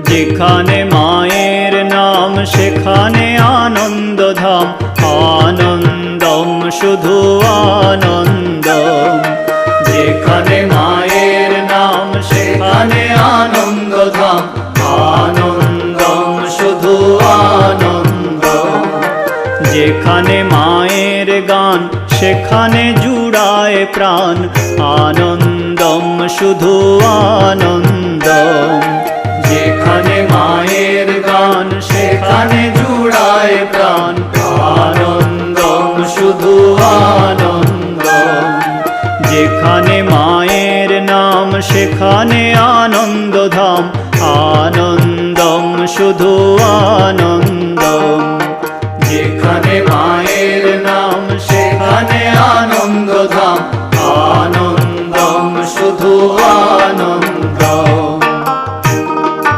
যেখানে মায়ের নাম সেখানে আনন্দধাম, আনন্দম শুধু আনন্দম। যেখানে মায়ের নাম সেখানে আনন্দধাম, আনন্দম শুধু আনন্দম। যেখানে মায়ের গান সেখানে জুড়ায় প্রাণ, আনন্দম শুধু আনন্দম। যেখানে মায়ের গান সেখানে জুড়ায় প্রাণ, আনন্দম শুধু আনন্দম। যেখানে মায়ের নাম সেখানে আনন্দধাম, আনন্দম শুধু আনন্দম। যেখানে